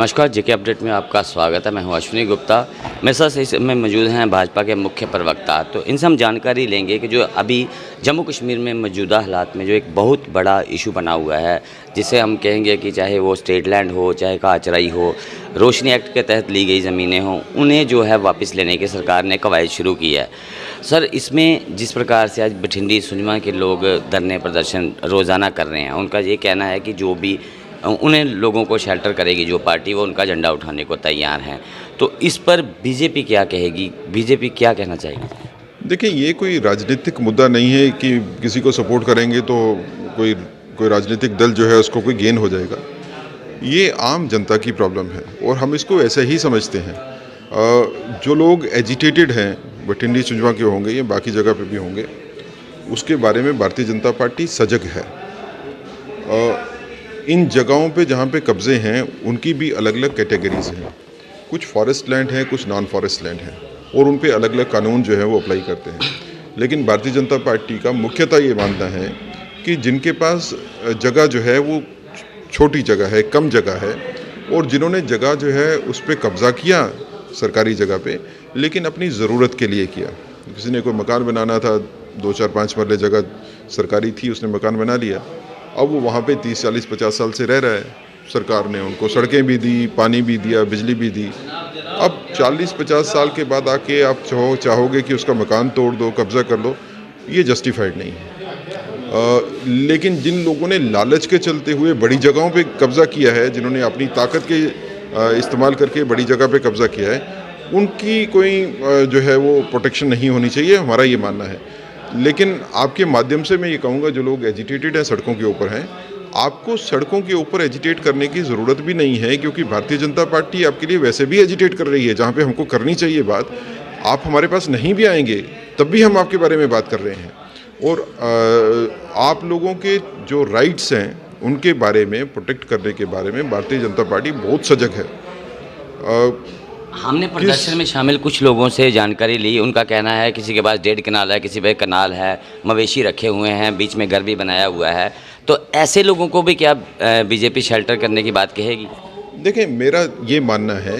नमस्कार, जेके अपडेट में आपका स्वागत है। मैं हूं अश्विनी गुप्ता। मेरे साथ इस में मौजूद हैं भाजपा के मुख्य प्रवक्ता। तो इनसे हम जानकारी लेंगे कि जो अभी जम्मू कश्मीर में मौजूदा हालात में जो एक बहुत बड़ा इशू बना हुआ है, जिसे हम कहेंगे कि चाहे वो स्टेट लैंड हो, चाहे काचराई हो, रोशनी एक्ट के तहत ली गई ज़मीनें हों, उन्हें जो है वापस लेने की सरकार ने कवायद शुरू की है। सर, इसमें जिस प्रकार से आज बठिंडी सुंजमा के लोग धरने प्रदर्शन रोज़ाना कर रहे हैं, उनका ये कहना है कि जो भी उन्हें लोगों को शेल्टर करेगी जो पार्टी, वो उनका झंडा उठाने को तैयार हैं। तो इस पर बीजेपी क्या कहेगी? बीजेपी क्या कहना चाहेगी? देखिए, ये कोई राजनीतिक मुद्दा नहीं है कि किसी को सपोर्ट करेंगे तो कोई राजनीतिक दल जो है उसको कोई गेन हो जाएगा। ये आम जनता की प्रॉब्लम है और हम इसको ऐसे ही समझते हैं। जो लोग एजिटेटेड हैं, बठिंडी सुंजमा के होंगे या बाकी जगह पे भी होंगे, उसके बारे में भारतीय जनता पार्टी सजग है। इन जगहों पे जहाँ पे कब्ज़े हैं उनकी भी अलग अलग कैटेगरीज हैं। कुछ फॉरेस्ट लैंड है, कुछ नॉन फॉरेस्ट लैंड है और उन पे अलग अलग कानून जो है वो अप्लाई करते हैं। लेकिन भारतीय जनता पार्टी का मुख्यतः ये मानना है कि जिनके पास जगह जो है वो छोटी जगह है, कम जगह है, और जिन्होंने जगह जो है उस पर कब्ज़ा किया सरकारी जगह पे, लेकिन अपनी ज़रूरत के लिए किया। किसी ने कोई मकान बनाना था, 2, 4, 5 मरले जगह सरकारी थी, उसने मकान बना लिया। अब वो वहाँ पे 30, 40, 50 साल से रह रहा है। सरकार ने उनको सड़कें भी दी, पानी भी दिया, बिजली भी दी। अब 40-50 साल के बाद आके आप चाहोगे कि उसका मकान तोड़ दो, कब्ज़ा कर लो, ये जस्टिफाइड नहीं है। लेकिन जिन लोगों ने लालच के चलते हुए बड़ी जगहों पे कब्ज़ा किया है, जिन्होंने अपनी ताकत के इस्तेमाल करके बड़ी जगह पे कब्ज़ा किया है, उनकी कोई जो है वो प्रोटेक्शन नहीं होनी चाहिए, हमारा ये मानना है। लेकिन आपके माध्यम से मैं ये कहूँगा, जो लोग एजिटेटेड हैं, सड़कों के ऊपर हैं, आपको सड़कों के ऊपर एजिटेट करने की ज़रूरत भी नहीं है, क्योंकि भारतीय जनता पार्टी आपके लिए वैसे भी एजिटेट कर रही है। जहाँ पे हमको करनी चाहिए बात, आप हमारे पास नहीं भी आएंगे तब भी हम आपके बारे में बात कर रहे हैं। और आप लोगों के जो राइट्स हैं उनके बारे में, प्रोटेक्ट करने के बारे में भारतीय जनता पार्टी बहुत सजग है। हमने प्रदर्शन में शामिल कुछ लोगों से जानकारी ली। उनका कहना है किसी के पास 1.5 कनाल है, किसी पे कनाल है, मवेशी रखे हुए हैं, बीच में घर भी बनाया हुआ है। तो ऐसे लोगों को भी क्या बीजेपी शेल्टर करने की बात कहेगी? देखिए, मेरा ये मानना है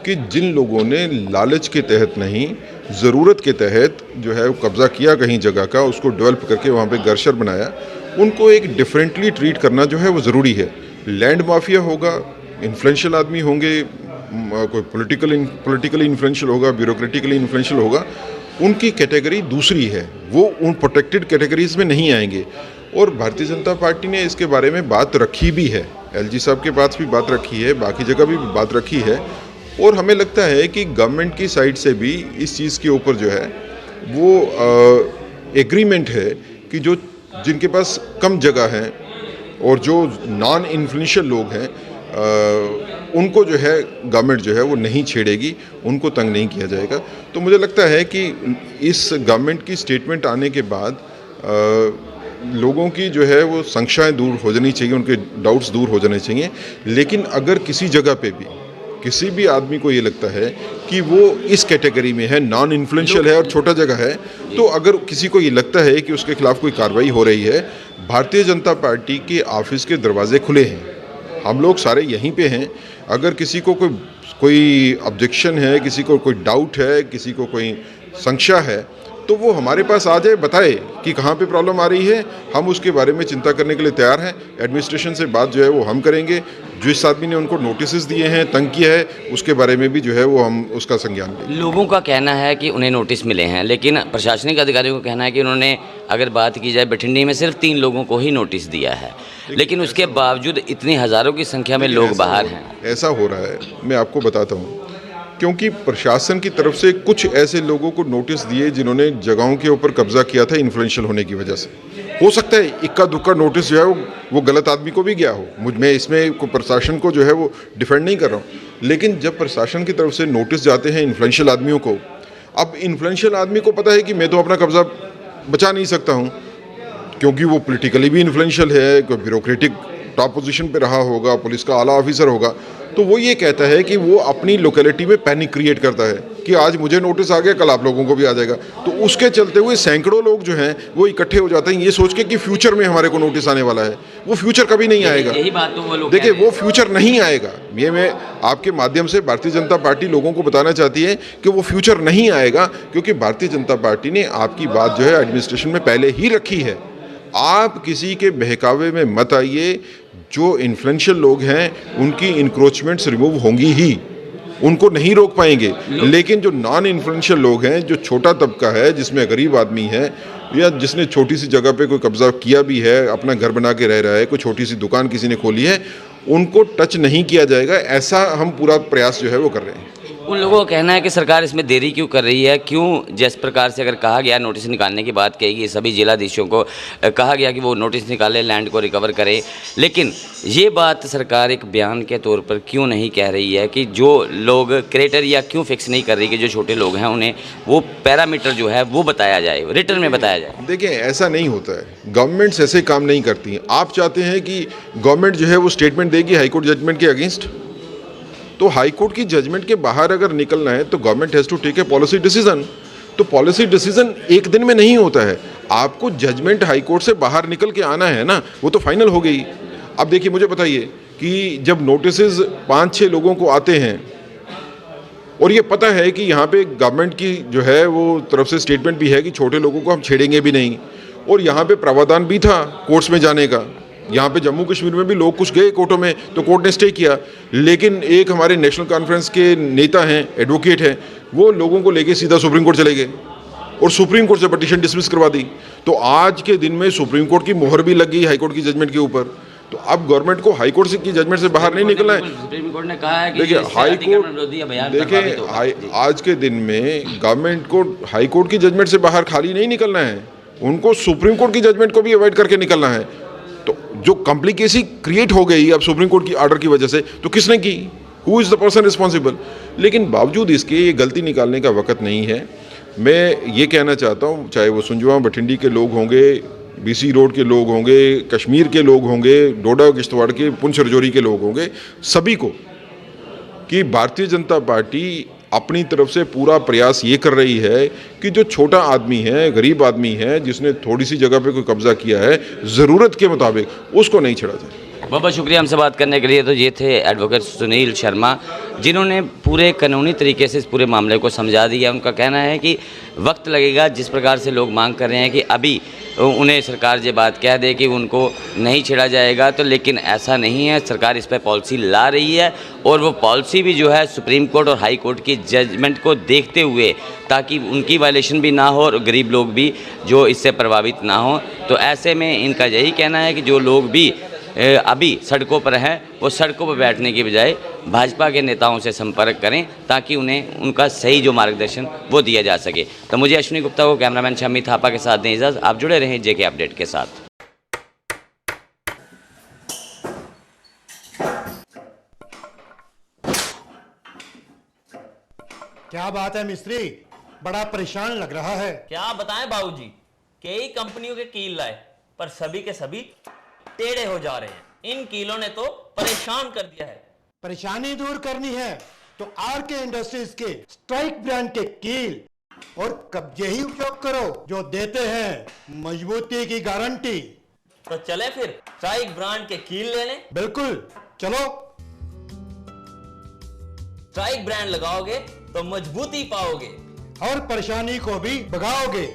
कि जिन लोगों ने लालच के तहत नहीं, ज़रूरत के तहत जो है वो कब्ज़ा किया कहीं जगह का, उसको डेवलप करके वहाँ पे घर शर बनाया, उनको एक डिफरेंटली ट्रीट करना जो है वो ज़रूरी है। लैंड माफिया होगा, इन्फ्लुएंशियल आदमी होंगे, कोई पॉलिटिकली इन्फ्लुएंशियल होगा, ब्यूरोक्रेटिकली इन्फ्लुएंशियल होगा, उनकी कैटेगरी दूसरी है, वो उन प्रोटेक्टेड कैटेगरीज में नहीं आएंगे। और भारतीय जनता पार्टी ने इसके बारे में बात रखी भी है, एलजी साहब के पास भी बात रखी है, बाकी जगह भी बात रखी है। और हमें लगता है कि गवर्नमेंट की साइड से भी इस चीज़ के ऊपर जो है वो एग्रीमेंट है कि जो जिनके पास कम जगह है और जो नॉन इन्फ्लुएंशियल लोग हैं, उनको जो है गवर्नमेंट जो है वो नहीं छेड़ेगी, उनको तंग नहीं किया जाएगा। तो मुझे लगता है कि इस गवर्नमेंट की स्टेटमेंट आने के बाद लोगों की जो है वो संशय दूर हो जानी चाहिए, उनके डाउट्स दूर हो जाने चाहिए। लेकिन अगर किसी जगह पे भी किसी भी आदमी को ये लगता है कि वो इस कैटेगरी में है, नॉन इन्फ्लुएंशियल है और छोटा जगह है, तो अगर किसी को ये लगता है कि उसके खिलाफ कोई कार्रवाई हो रही है, भारतीय जनता पार्टी के ऑफिस के दरवाजे खुले हैं। हम लोग सारे यहीं पे हैं। अगर किसी को कोई ऑब्जेक्शन है, किसी को कोई डाउट है, किसी को कोई संशय है, तो वो हमारे पास आ जाए, बताए कि कहाँ पे प्रॉब्लम आ रही है। हम उसके बारे में चिंता करने के लिए तैयार हैं। एडमिनिस्ट्रेशन से बात जो है वो हम करेंगे। जिस आदमी ने उनको नोटिस दिए हैं, तंग किया है, उसके बारे में भी जो है वो हम उसका संज्ञान लेंगे। लोगों का कहना है कि उन्हें नोटिस मिले हैं, लेकिन प्रशासनिक अधिकारियों का कहना है कि उन्होंने, अगर बात की जाए, बठिंडी में सिर्फ 3 लोगों को ही नोटिस दिया है, लेकिन उसके बावजूद इतनी हज़ारों की संख्या में लोग बाहर हैं। ऐसा हो रहा है, मैं आपको बताता हूँ, क्योंकि प्रशासन की तरफ से कुछ ऐसे लोगों को नोटिस दिए जिन्होंने जगहों के ऊपर कब्जा किया था इन्फ्लुएंशियल होने की वजह से। हो सकता है इक्का दुक्का नोटिस जो है वो गलत आदमी को भी गया हो। मैं इसमें प्रशासन को जो है वो डिफेंड नहीं कर रहा हूँ, लेकिन जब प्रशासन की तरफ से नोटिस जाते हैं इन्फ्लुएंशियल आदमियों को, अब इन्फ्लुएंशियल आदमी को पता है कि मैं तो अपना कब्जा बचा नहीं सकता हूँ, क्योंकि वो पॉलिटिकली भी इन्फ्लुएंशियल है, कोई ब्यूरोक्रेटिक टॉप पोजीशन पे रहा होगा, पुलिस का आला ऑफिसर होगा, तो वो ये कहता है कि वो अपनी लोकेलिटी में पैनिक क्रिएट करता है कि आज मुझे नोटिस आ गया, कल आप लोगों को भी आ जाएगा। तो उसके चलते हुए सैकड़ों लोग जो हैं वो इकट्ठे हो जाते हैं ये सोच के कि फ्यूचर में हमारे को नोटिस आने वाला है। वो फ्यूचर कभी नहीं आएगा। यही बात तो वो लोग देखिए, कह रहे वो फ्यूचर नहीं आएगा। ये मैं आपके माध्यम से भारतीय जनता पार्टी लोगों को बताना चाहती है कि वो फ्यूचर नहीं आएगा, क्योंकि भारतीय जनता पार्टी ने आपकी बात जो है एडमिनिस्ट्रेशन में पहले ही रखी है। आप किसी के बहकावे में मत आइए। जो इन्फ्लुएंशियल लोग हैं उनकी इंक्रोचमेंट्स रिमूव होंगी ही, उनको नहीं रोक पाएंगे। लेकिन जो नॉन इन्फ्लुएंशियल लोग हैं, जो छोटा तबका है, जिसमें गरीब आदमी है या जिसने छोटी सी जगह पे कोई कब्जा किया भी है, अपना घर बना के रह रहा है, कोई छोटी सी दुकान किसी ने खोली है, उनको टच नहीं किया जाएगा। ऐसा हम पूरा प्रयास जो है वो कर रहे हैं। उन लोगों का कहना है कि सरकार इसमें देरी क्यों कर रही है, क्यों जिस प्रकार से अगर कहा गया नोटिस निकालने की बात कही गई, सभी जिलाधीशों को कहा गया कि वो नोटिस निकाले, लैंड को रिकवर करें, लेकिन ये बात सरकार एक बयान के तौर पर क्यों नहीं कह रही है कि जो लोग क्राइटेरिया क्यों फिक्स नहीं कर रही कि जो छोटे लोग हैं उन्हें वो पैरामीटर जो है वो बताया जाए, रिटर्न में बताया जाए। देखिए, ऐसा नहीं होता है। गवर्नमेंट्स ऐसे काम नहीं करती हैं। आप चाहते हैं कि गवर्नमेंट जो है वो स्टेटमेंट देगी हाईकोर्ट जजमेंट के अगेंस्ट, तो हाईकोर्ट की जजमेंट के बाहर अगर निकलना है तो government has to take a policy decision. तो पॉलिसी डिसीजन एक दिन में नहीं होता है। आपको जजमेंट हाईकोर्ट से बाहर निकल के आना है ना, वो तो फाइनल हो गई। अब देखिए, मुझे बताइए कि जब नोटिसेस 5-6 लोगों को आते हैं और ये पता है कि यहाँ पे गवर्नमेंट की जो है वो तरफ से स्टेटमेंट भी है कि छोटे लोगों को हम छेड़ेंगे भी नहीं, और यहाँ पे प्रावधान भी था कोर्ट्स में जाने का। यहाँ पे जम्मू कश्मीर में भी लोग कुछ गए कोर्टों में तो कोर्ट ने स्टे किया, लेकिन एक हमारे नेशनल कॉन्फ्रेंस के नेता हैं, एडवोकेट हैं, वो लोगों को लेके सीधा सुप्रीम कोर्ट चले गए और सुप्रीम कोर्ट से पिटीशन डिसमिस करवा दी। तो आज के दिन में सुप्रीम कोर्ट की मोहर भी लग गई हाईकोर्ट की जजमेंट के ऊपर। तो अब गवर्नमेंट को हाईकोर्ट की जजमेंट से बाहर नहीं निकलना है। सुप्रीम कोर्ट ने कहा है कि देखिए, आज के दिन में गवर्नमेंट को हाईकोर्ट की जजमेंट से बाहर खाली नहीं निकलना है, उनको सुप्रीम कोर्ट की जजमेंट को भी अवॉइड करके निकलना है। तो जो कॉम्प्लिकेसी क्रिएट हो गई अब सुप्रीम कोर्ट की ऑर्डर की वजह से, तो किसने की? Who is the person responsible? लेकिन बावजूद इसके ये गलती निकालने का वक्त नहीं है। मैं ये कहना चाहता हूँ, चाहे वो सुंजवा भटिंडी के लोग होंगे, BC रोड के लोग होंगे, कश्मीर के लोग होंगे, डोडा किश्तवाड़ के, पुंछ रजौरी के लोग होंगे, सभी को कि भारतीय जनता पार्टी अपनी तरफ से पूरा प्रयास ये कर रही है कि जो छोटा आदमी है, गरीब आदमी है, जिसने थोड़ी सी जगह पे कोई कब्जा किया है, ज़रूरत के मुताबिक उसको नहीं छेड़ा जाए। बहुत बहुत शुक्रिया हमसे बात करने के लिए। तो ये थे एडवोकेट सुनील शर्मा, जिन्होंने पूरे कानूनी तरीके से इस पूरे मामले को समझा दिया। उनका कहना है कि वक्त लगेगा, जिस प्रकार से लोग मांग कर रहे हैं कि अभी उन्हें सरकार ये बात कह दे कि उनको नहीं छेड़ा जाएगा, तो लेकिन ऐसा नहीं है। सरकार इस पर पॉलिसी ला रही है और वो पॉलिसी भी जो है सुप्रीम कोर्ट और हाई कोर्ट की जजमेंट को देखते हुए, ताकि उनकी वायलेशन भी ना हो और गरीब लोग भी जो इससे प्रभावित ना हो। तो ऐसे में इनका यही कहना है कि जो लोग भी अभी सड़कों पर हैं वो सड़कों पर बैठने की बजाय भाजपा के नेताओं से संपर्क करें, ताकि उन्हें उनका सही जो मार्गदर्शन वो दिया जा सके। तो मुझे अश्विनी गुप्ता को, कैमरामैन शम्मी थापा के साथ दें इजाज़त। आप जुड़े रहें JK अपडेट के साथ। क्या बात है मिस्त्री, बड़ा परेशान लग रहा है। क्या बताएं बाबूजी, कई कंपनियों के कील लाए पर सभी के सभी टेढ़े हो जा रहे हैं। इन कीलों ने तो परेशान कर दिया है। परेशानी दूर करनी है तो RK इंडस्ट्रीज के स्ट्राइक ब्रांड के कील और कब्जे ही उपयोग करो, जो देते हैं मजबूती की गारंटी। तो चले फिर स्ट्राइक ब्रांड के कील लेने। बिल्कुल, चलो। स्ट्राइक ब्रांड लगाओगे तो मजबूती पाओगे और परेशानी को भी भगाओगे।